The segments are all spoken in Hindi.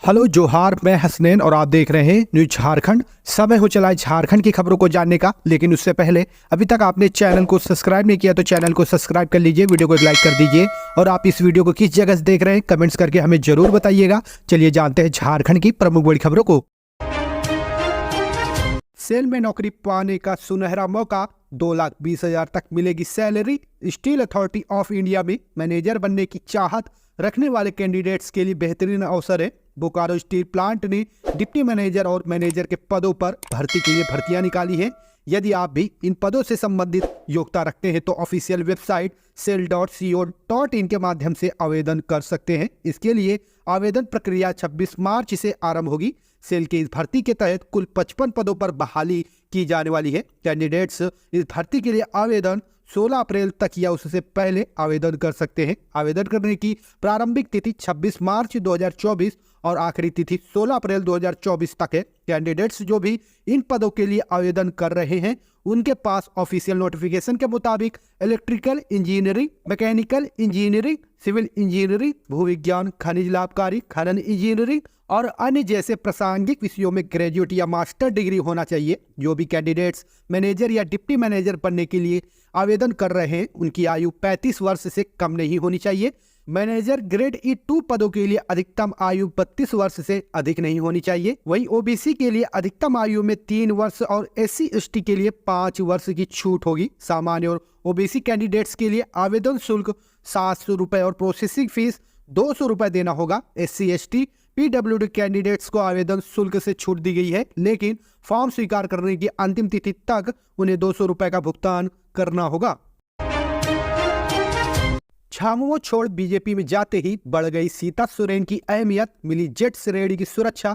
हेलो जोहार, मैं हसनैन और आप देख रहे हैं न्यूज झारखंड। समय हो चला है झारखंड की खबरों को जानने का, लेकिन उससे पहले अभी तक आपने चैनल को सब्सक्राइब नहीं किया तो चैनल को सब्सक्राइब कर लीजिए, वीडियो को एक लाइक कर दीजिए और आप इस वीडियो को किस जगह से देख रहे हैं कमेंट्स करके हमें जरूर बताइएगा। चलिए जानते हैं झारखंड की प्रमुख बड़ी खबरों को। सेल में नौकरी पाने का सुनहरा मौका, 2,20,000 तक मिलेगी salary. Steel authority of India में मैनेजर बनने की चाहत रखने वाले कैंडिडेट्स के लिए बेहतरीन अवसर है। बोकारो स्टील प्लांट ने डिप्टी मैनेजर और मैनेजर के पदों पर भर्ती के लिए भर्तियां निकाली है। यदि आप भी इन पदों से संबंधित योग्यता रखते हैं तो ऑफिशियल वेबसाइट sel.co.in के माध्यम से आवेदन कर सकते हैं। इसके लिए आवेदन प्रक्रिया 26 मार्च से आरंभ होगी। सेल की इस भर्ती के तहत कुल 55 पदों पर बहाली की जाने वाली है। कैंडिडेट्स इस भर्ती के लिए आवेदन 16 अप्रैल तक या उससे पहले आवेदन कर सकते हैं। आवेदन करने की प्रारंभिक तिथि 26 मार्च 2024 और आखिरी तिथि 16 अप्रैल 2024 तक है। कैंडिडेट्स जो भी इन पदों के लिए आवेदन कर रहे हैं उनके पास ऑफिशियल नोटिफिकेशन के मुताबिक electrical engineering, mechanical engineering, civil engineering, भूविज्ञान, खनिज लाभकारी, खनन इंजीनियरिंग और अन्य जैसे प्रासंगिक विषयों में ग्रेजुएट या मास्टर डिग्री होना चाहिए। जो भी कैंडिडेट्स मैनेजर या डिप्टी मैनेजर बनने के लिए आवेदन कर रहे हैं उनकी आयु 35 वर्ष से कम नहीं होनी चाहिए। मैनेजर ग्रेड E2 पदों के लिए अधिकतम आयु 32 वर्ष से अधिक नहीं होनी चाहिए। वहीं ओबीसी के लिए अधिकतम आयु में 3 वर्ष और SC/ST के लिए 5 वर्ष की छूट होगी। सामान्य और ओबीसी कैंडिडेट्स के लिए आवेदन शुल्क 700 रुपए और प्रोसेसिंग फीस 200 रुपए देना होगा। SC/ST PWD कैंडिडेट्स को आवेदन शुल्क से छूट दी गई है, लेकिन फॉर्म स्वीकार करने की अंतिम तिथि तक उन्हें 200 रुपए का भुगतान करना होगा। झामुमो छोड़ बीजेपी में जाते ही बढ़ गई सीता सोरेन की अहमियत, मिली जेट श्रेणी की सुरक्षा।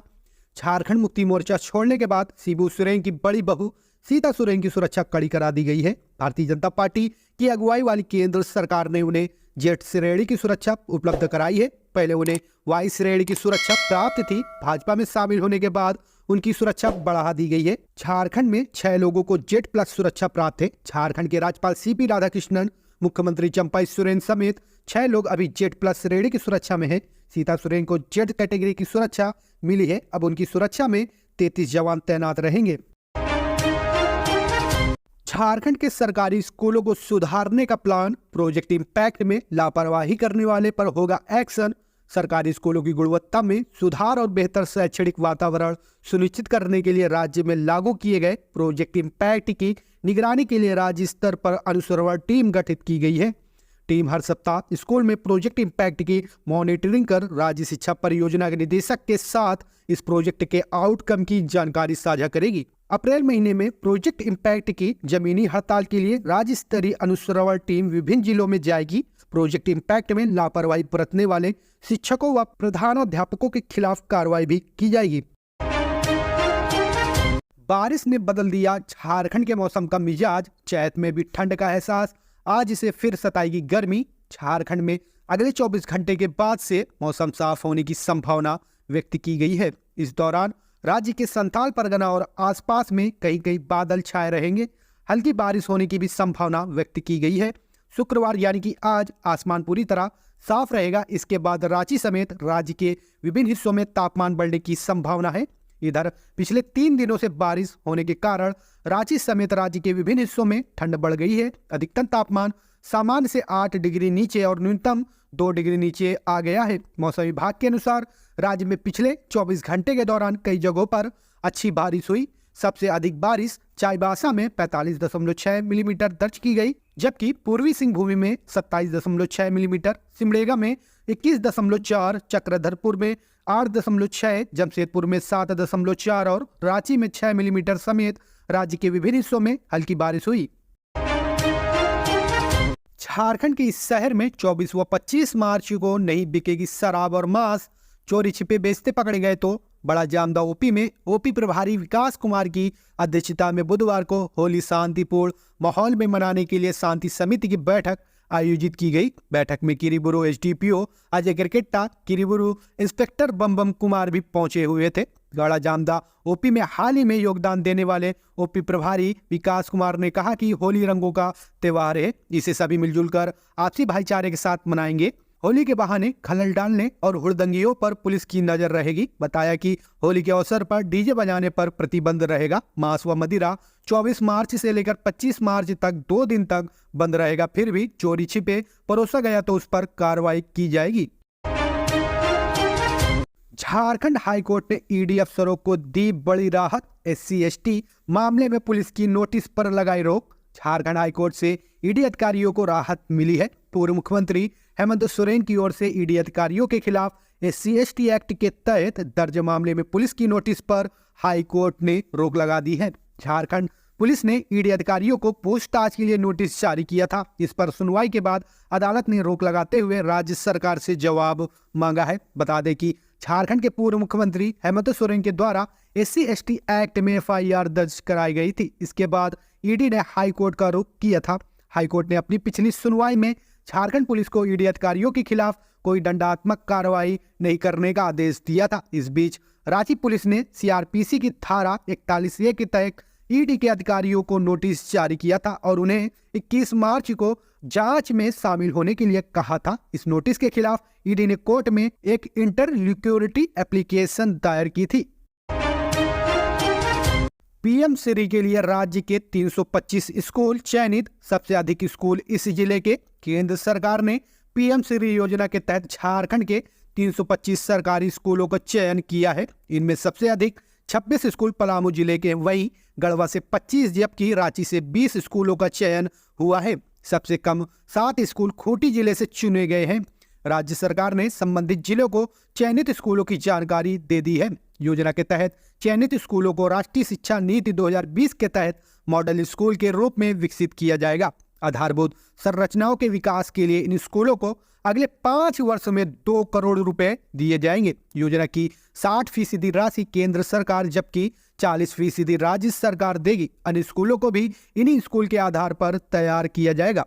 झारखंड मुक्ति मोर्चा छोड़ने के बाद शिबू सोरेन की बड़ी बहू सीता सोरेन की सुरक्षा कड़ी करा दी गई है। भारतीय जनता पार्टी की अगुवाई वाली केंद्र सरकार ने उन्हें जेट श्रेणी की सुरक्षा उपलब्ध कराई है। पहले उन्हें वाई श्रेणी की सुरक्षा प्राप्त थी। भाजपा में शामिल होने के बाद उनकी सुरक्षा बढ़ा दी गई है। झारखंड में 6 लोगों को जेट प्लस सुरक्षा प्राप्त है। झारखंड के राज्यपाल CP राधाकृष्णन, मुख्यमंत्री चंपाई सोरेन समेत 6 लोग अभी जेट प्लस श्रेणी की सुरक्षा में है। सीता सोरेन को जेट कैटेगरी की सुरक्षा मिली है। अब उनकी सुरक्षा में 33 जवान तैनात रहेंगे। झारखंड के सरकारी स्कूलों को सुधारने का प्लान, प्रोजेक्ट इम्पैक्ट में लापरवाही करने वाले पर होगा एक्शन। सरकारी स्कूलों की गुणवत्ता में सुधार और बेहतर शैक्षणिक वातावरण सुनिश्चित करने के लिए राज्य में लागू किए गए प्रोजेक्ट इम्पैक्ट की निगरानी के लिए राज्य स्तर पर अनुश्रवण टीम गठित की गई है। टीम हर सप्ताह स्कूल में प्रोजेक्ट इम्पैक्ट की मॉनिटरिंग कर राज्य शिक्षा परियोजना के निदेशक के साथ इस प्रोजेक्ट के आउटकम की जानकारी साझा करेगी। अप्रैल महीने में प्रोजेक्ट इम्पैक्ट की जमीनी हड़ताल के लिए राज्य स्तरीय अनुश्रवण टीम विभिन्न जिलों में जाएगी। प्रोजेक्ट इम्पैक्ट में लापरवाही बरतने वाले शिक्षकों व प्रधानाध्यापकों के खिलाफ कार्रवाई भी की जाएगी। बारिश ने बदल दिया झारखंड के मौसम का मिजाज, चैत में भी ठंड का एहसास, आज से फिर सताएगी गर्मी। झारखंड में अगले 24 घंटे के बाद से मौसम साफ होने की संभावना व्यक्त की गई है। इस दौरान राज्य के संथाल परगना और आसपास में कहीं कहीं बादल छाए रहेंगे। हल्की बारिश होने की भी संभावना व्यक्त की गई है। शुक्रवार यानी कि आज आसमान पूरी तरह साफ रहेगा। इसके बाद रांची समेत राज्य के विभिन्न हिस्सों में तापमान बढ़ने की संभावना है। इधर पिछले 3 दिनों से बारिश होने के कारण रांची समेत राज्य के विभिन्न हिस्सों में ठंड बढ़ गई है। अधिकतम तापमान सामान्य से 8 डिग्री नीचे और न्यूनतम 2 डिग्री नीचे आ गया है। मौसम विभाग के अनुसार राज्य में पिछले 24 घंटे के दौरान कई जगहों पर अच्छी बारिश हुई। सबसे अधिक बारिश चाईबासा में 45.6 मिलीमीटर दर्ज की गई, जबकि पूर्वी सिंहभूम में 27.6 मिलीमीटर, सिमडेगा में 21.4, चक्रधरपुर में 8.6, जमशेदपुर में 7.4 और रांची में 6 मिलीमीटर समेत राज्य के विभिन्न हिस्सों में हल्की बारिश हुई। झारखंड के इस शहर में 24 व 25 मार्च को नहीं बिकेगी शराब और मांस। चोरी छिपे बेचते पकड़े गए तो बड़ा जामदा ओपी में ओपी प्रभारी विकास कुमार की अध्यक्षता में बुधवार को होली शांतिपूर्ण माहौल में मनाने के लिए शांति समिति की बैठक आयोजित की गई। बैठक में किरीबुरू SDPO अजय गिरकेट्टा, किरीबुरू इंस्पेक्टर बम कुमार भी पहुंचे हुए थे। गड़ा जामदा ओपी में हाल ही में योगदान देने वाले ओपी प्रभारी विकास कुमार ने कहा कि होली रंगों का त्यौहार है, इसे सभी मिलजुल कर आपसी भाईचारे के साथ मनाएंगे। होली के बहाने खलल डालने और हुड़दंगियों पर पुलिस की नजर रहेगी। बताया कि होली के अवसर पर डीजे बजाने पर प्रतिबंध रहेगा। मांस व मदिरा 24 मार्च से लेकर 25 मार्च तक 2 दिन तक बंद रहेगा। फिर भी चोरी छिपे परोसा गया तो उस पर कार्रवाई की जाएगी। झारखंड हाईकोर्ट ने ईडी अफसरों को दी बड़ी राहत। SC/ST मामले में पुलिस की नोटिस पर लगाई रोक। झारखंड हाईकोर्ट से ईडी अधिकारियों को राहत मिली है। पूर्व मुख्यमंत्री हेमंत सोरेन की ओर से ईडी अधिकारियों के खिलाफ SC/ST एक्ट के तहत दर्ज मामले में पुलिस की नोटिस पर हाईकोर्ट ने रोक लगा दी है। झारखंड पुलिस ने ईडी अधिकारियों को पूछताछ के लिए नोटिस जारी किया था। इस पर सुनवाई के बाद अदालत ने रोक लगाते हुए राज्य सरकार से जवाब मांगा है। बता दें कि झारखंड के पूर्व मुख्यमंत्री हेमंत सोरेन के द्वारा SC/ST एक्ट में FIR दर्ज कराई गई थी। इसके बाद ईडी ने हाईकोर्ट का रुख किया था। हाईकोर्ट ने अपनी पिछली सुनवाई में झारखंड पुलिस को ईडी अधिकारियों के खिलाफ कोई दंडात्मक कार्रवाई नहीं करने का आदेश दिया था। इस बीच रांची पुलिस ने CRPC की धारा 41A के तहत ईडी के अधिकारियों को नोटिस जारी किया था और उन्हें 21 मार्च को जांच में शामिल होने के लिए कहा था। इस नोटिस के खिलाफ ईडी ने कोर्ट में एक इंटरलोक्यूटरी एप्लीकेशन दायर की थी। PM श्री के लिए राज्य के 325 स्कूल चयनित, सबसे अधिक स्कूल इस जिले के। केंद्र सरकार ने PM श्री योजना के तहत झारखंड के 325 सरकारी स्कूलों का चयन किया है। इनमें सबसे अधिक 26 स्कूल पलामू जिले के, वहीं गढ़वा से 25 जबकि रांची से 20 स्कूलों का चयन हुआ है। सबसे कम 7 स्कूल खूंटी जिले से चुने गए हैं। राज्य सरकार ने संबंधित जिलों को चयनित स्कूलों की जानकारी दे दी है। योजना के तहत चयनित स्कूलों को राष्ट्रीय शिक्षा नीति 2020 के तहत मॉडल स्कूल के रूप में विकसित किया जाएगा। आधारभूत संरचनाओं के विकास के लिए इन स्कूलों को अगले 5 वर्ष में 2 करोड़ रुपए दिए जाएंगे। योजना की 60% राशि केंद्र सरकार जबकि 40% राज्य सरकार देगी। अन्य स्कूलों को भी इन्हीं स्कूल के आधार पर तैयार किया जाएगा।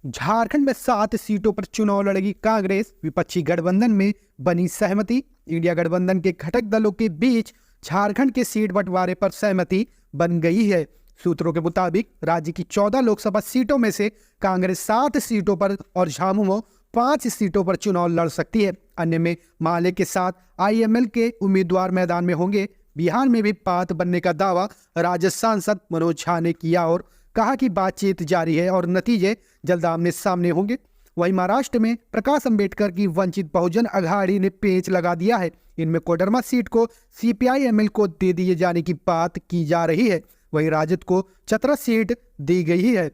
झारखंड में 7 सीटों पर चुनाव लड़ेगी कांग्रेस, विपक्षी गठबंधन में बनी सहमति। इंडिया गठबंधन के घटक दलों के बीच झारखंड के सीट बंटवारे पर सहमति बन गई है। सूत्रों के मुताबिक राज्य की 14 लोकसभा सीटों में से कांग्रेस 7 सीटों पर और झामुमो 5 सीटों पर चुनाव लड़ सकती है। अन्य में माले के साथ IML के उम्मीदवार मैदान में होंगे। बिहार में भी बात बनने का दावा राज्य सांसद मनोज झा ने किया और कहा कि बातचीत जारी है और नतीजे जल्द आमने सामने होंगे। वहीं महाराष्ट्र में प्रकाश अंबेडकर की वंचित बहुजन अघाड़ी ने पेच लगा दिया है। इनमें कोडरमा सीट को CPI-ML को दे दिए जाने की बात की जा रही है। वहीं राजद को चतरा सीट दी गई है।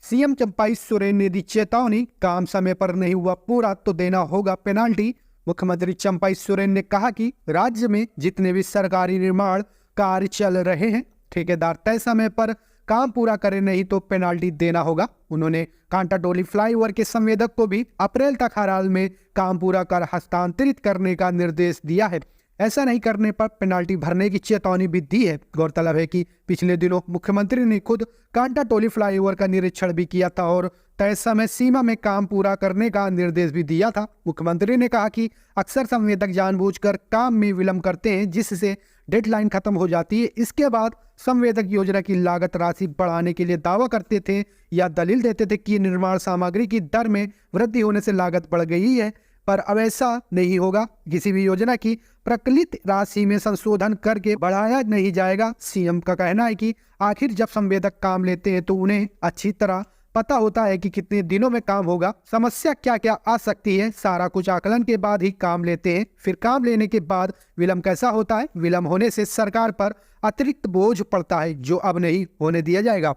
CM चंपाई सोरेन ने दी चेतावनी, काम समय पर नहीं हुआ पूरा तो देना होगा पेनाल्टी। मुख्यमंत्री चंपाई सोरेन ने कहा कि राज्य में जितने भी सरकारी निर्माण कार्य चल रहे हैं, ठेकेदार तय समय पर काम पूरा करे नहीं तो पेनाल्टी देना होगा। उन्होंने कांटाटोली फ्लाईओवर के संवेदक को भी अप्रैल तक हर हाल में काम पूरा कर हस्तांतरित करने का निर्देश दिया है। ऐसा नहीं करने पर पेनाल्टी भरने की चेतावनी भी दी है। गौरतलब है कि पिछले दिनों मुख्यमंत्री ने खुद कांटाटोली फ्लाईओवर का निरीक्षण भी किया था और तय समय सीमा में काम पूरा करने का निर्देश भी दिया था। मुख्यमंत्री ने कहा कि अक्सर संवेदक जानबूझकर काम में विलंब करते हैं जिससे डेडलाइन खत्म हो जाती है। इसके बाद संवेदक योजना की लागत राशि बढ़ाने के लिए दावा करते थे या दलील देते थे कि निर्माण सामग्री की दर में वृद्धि होने से लागत बढ़ गई है, पर अब ऐसा नहीं होगा। किसी भी योजना की प्रकलित राशि में संशोधन करके बढ़ाया नहीं जाएगा। CM का कहना है कि आखिर जब संवेदक काम लेते हैं तो उन्हें अच्छी तरह पता होता है कि कितने दिनों में काम होगा, समस्या क्या क्या आ सकती है। सारा कुछ आकलन के बाद ही काम लेते हैं। फिर काम लेने के बाद विलंब कैसा होता है, विलंब होने से सरकार पर अतिरिक्त बोझ पड़ता है जो अब नहीं होने दिया जाएगा।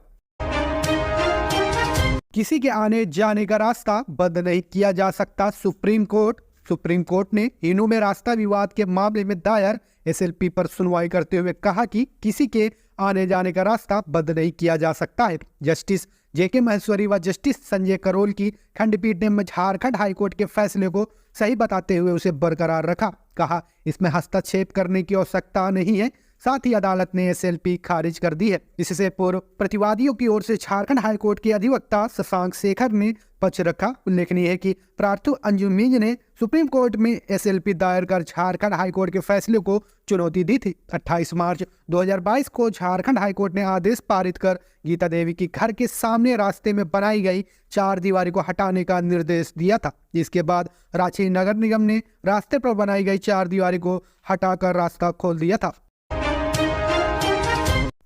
किसी के आने जाने का रास्ता बंद नहीं किया जा सकता, सुप्रीम कोर्ट ने हिनू में रास्ता विवाद के मामले में दायर SLP पर सुनवाई करते हुए कहा कि किसी के आने जाने का रास्ता बंद नहीं किया जा सकता है। जस्टिस JK महेश्वरी व जस्टिस संजय करोल की खंडपीठ ने झारखंड हाईकोर्ट के फैसले को सही बताते हुए उसे बरकरार रखा। कहा इसमें हस्तक्षेप करने की आवश्यकता नहीं है। साथ ही अदालत ने एसएलपी खारिज कर दी है। इससे पूर्व प्रतिवादियों की ओर से झारखंड हाईकोर्ट के अधिवक्ता शशांक शेखर ने पक्ष रखा। उल्लेखनीय है कि प्रार्थना अंजुम मिंज ने सुप्रीम कोर्ट में एसएलपी दायर कर झारखंड हाईकोर्ट के फैसले को चुनौती दी थी। 28 मार्च 2022 को झारखंड हाईकोर्ट ने आदेश पारित कर गीता देवी की घर के सामने रास्ते में बनाई गई 4 दीवारी को हटाने का निर्देश दिया था। इसके बाद रांची नगर निगम ने रास्ते पर बनाई गई 4 दीवारी को हटाकर रास्ता खोल दिया था।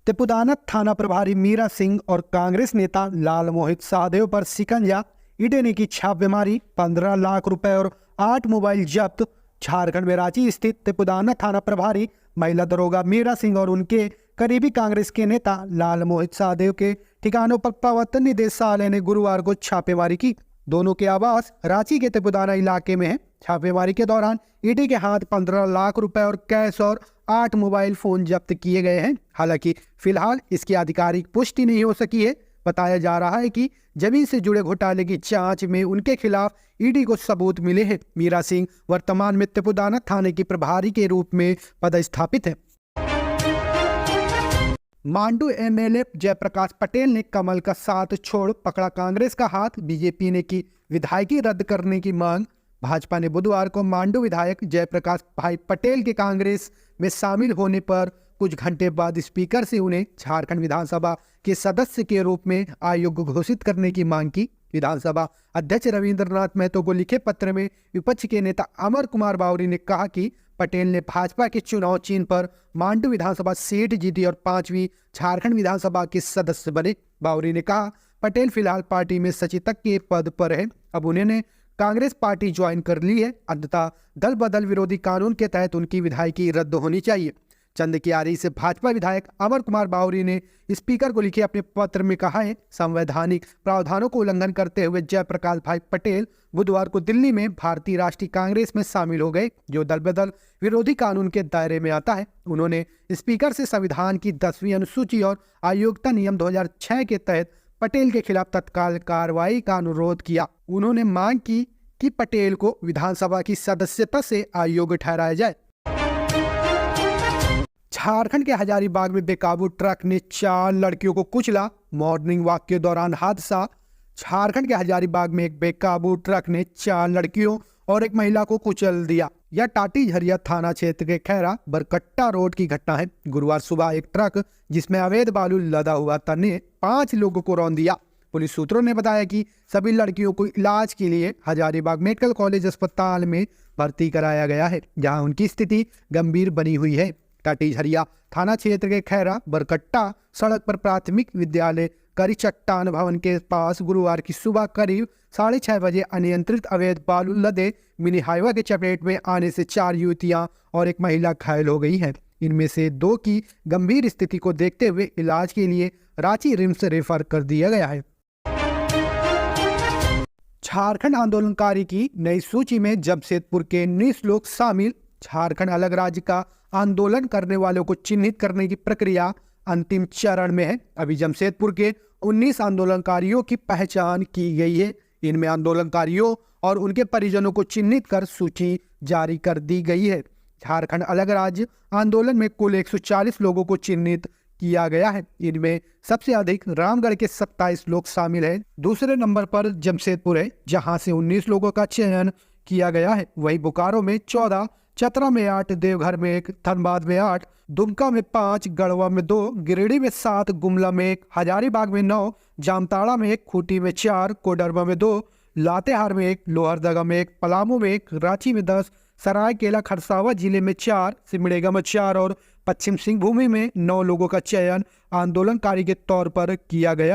तिपुदाना थाना प्रभारी मीरा सिंह और कांग्रेस नेता लाल मोहित साहदेव पर शिकंजा, ईडी ने की छापेमारी, 15 लाख रुपए और 8 मोबाइल जब्त। झारखंड में रांची स्थित तिपुदाना थाना प्रभारी महिला दरोगा मीरा सिंह और उनके करीबी कांग्रेस के नेता लाल मोहित साहदेव के ठिकानों पर प्रवर्तन निदेशालय ने गुरुवार को छापेमारी की। दोनों के आवास रांची के तिपुदाना इलाके में है। छापेमारी के दौरान ईडी के हाथ 15 लाख रुपए और कैश और 8 मोबाइल फोन जब्त किए गए हैं। हालांकि फिलहाल इसकी आधिकारिक पुष्टि नहीं हो सकी है। बताया जा रहा है कि जमीन से जुड़े घोटाले की जांच में उनके खिलाफ ईडी को सबूत मिले हैं। मीरा सिंह वर्तमान में तिपुदाना थाने की प्रभारी के रूप में पदस्थापित है। मांडू एमएलए जयप्रकाश पटेल ने कमल का साथ छोड़ पकड़ा कांग्रेस का हाथ, बीजेपी ने की विधायकी रद्द करने की मांग। भाजपा ने बुधवार को मांडू विधायक जयप्रकाश भाई पटेल के कांग्रेस में शामिल होने पर कुछ घंटे बाद स्पीकर से उन्हें झारखंड विधानसभा के सदस्य के रूप में अयोग्य घोषित करने की मांग की। विधानसभा अध्यक्ष रविंद्रनाथ महतो को लिखे पत्र में विपक्ष के नेता अमर कुमार बावरी ने कहा कि पटेल ने भाजपा के चुनाव चिन्ह पर मांडू विधानसभा सीट जीती और 5वीं झारखंड विधानसभा के सदस्य बने। बावरी ने कहा, पटेल फिलहाल पार्टी में सचेतक के पद पर है। अब उन्होंने कांग्रेस पार्टी ज्वाइन कर ली है। अंततः दल बदल विरोधी कानून के तहत उनकी विधायकी रद्द होनी चाहिए। चंदकियारी से भाजपा विधायक अमर कुमार बावरी ने स्पीकर को लिखे अपने पत्र में कहा है, संवैधानिक प्रावधानों को उल्लंघन करते हुए जयप्रकाश भाई पटेल बुधवार को दिल्ली में भारतीय राष्ट्रीय कांग्रेस में शामिल हो गए, जो दल बदल विरोधी कानून के दायरे में आता है। उन्होंने स्पीकर से संविधान की 10वीं अनुसूची और अयोग्यता नियम 2006 के तहत पटेल के खिलाफ तत्काल कार्रवाई का अनुरोध किया। उन्होंने मांग की कि पटेल को विधानसभा की सदस्यता से अयोग्य ठहराया जाए। झारखंड के हजारीबाग में बेकाबू ट्रक ने 4 लड़कियों को कुचला, मॉर्निंग वॉक के दौरान हादसा। झारखंड के हजारीबाग में एक बेकाबू ट्रक ने 4 लड़कियों और एक महिला को कुचल दिया। यह टाटी झरिया थाना क्षेत्र के खैरा बरकट्टा रोड की घटना है। गुरुवार सुबह एक ट्रक जिसमें अवैध बालू लदा हुआ था ने 5 लोगों को रौंद दिया। पुलिस सूत्रों ने बताया कि सभी लड़कियों को इलाज के लिए हजारीबाग मेडिकल कॉलेज अस्पताल में भर्ती कराया गया है, जहां उनकी स्थिति गंभीर बनी हुई है। टाटी झरिया थाना क्षेत्र के खैरा बरकट्टा सड़क पर प्राथमिक विद्यालय करी चट्टान भवन के पास गुरुवार की सुबह करीब 6:30 बजे अनियंत्रित अवैध बालू लदे मिनी हाईवा के चपेट में आने से 4 युवतियां और एक महिला घायल हो गई हैं। इनमें से 2 की गंभीर स्थिति को देखते हुए इलाज के लिए रांची रिम्स रेफर कर दिया गया है। झारखंड आंदोलनकारी की नई सूची में जमशेदपुर के 19 लोग शामिल। झारखंड अलग राज्य का आंदोलन करने वालों को चिन्हित करने की प्रक्रिया अंतिम चरण में है। अभी जमशेदपुर के 19 आंदोलनकारियों की पहचान की गई है। इनमें आंदोलनकारियों और उनके परिजनों को चिन्हित कर सूची जारी कर दी गई है। झारखंड अलग राज्य आंदोलन में कुल 140 लोगों को चिन्हित किया गया है। इनमें सबसे अधिक रामगढ़ के 27 लोग शामिल हैं। दूसरे नंबर पर जमशेदपुर है, जहां से 19 लोगों का चयन किया गया है। वहीं बोकारो में 14, चतरा में 8, देवघर में 1, धनबाद में 8, दुमका में 5, गढ़वा में 2, गिरिडीह में 7, गुमला में 1, हजारीबाग में 9, जामताड़ा में 1, खूंटी में 4, कोडरमा में 2, लातेहार में 1, लोहरदगा में 1, पलामू में 1, रांची में 10, सरायकेला खरसावा जिले में 4, सिमडेगा में 4 और पश्चिम सिंहभूमि में 9 लोगों का चयन आंदोलनकारी के तौर पर किया गया।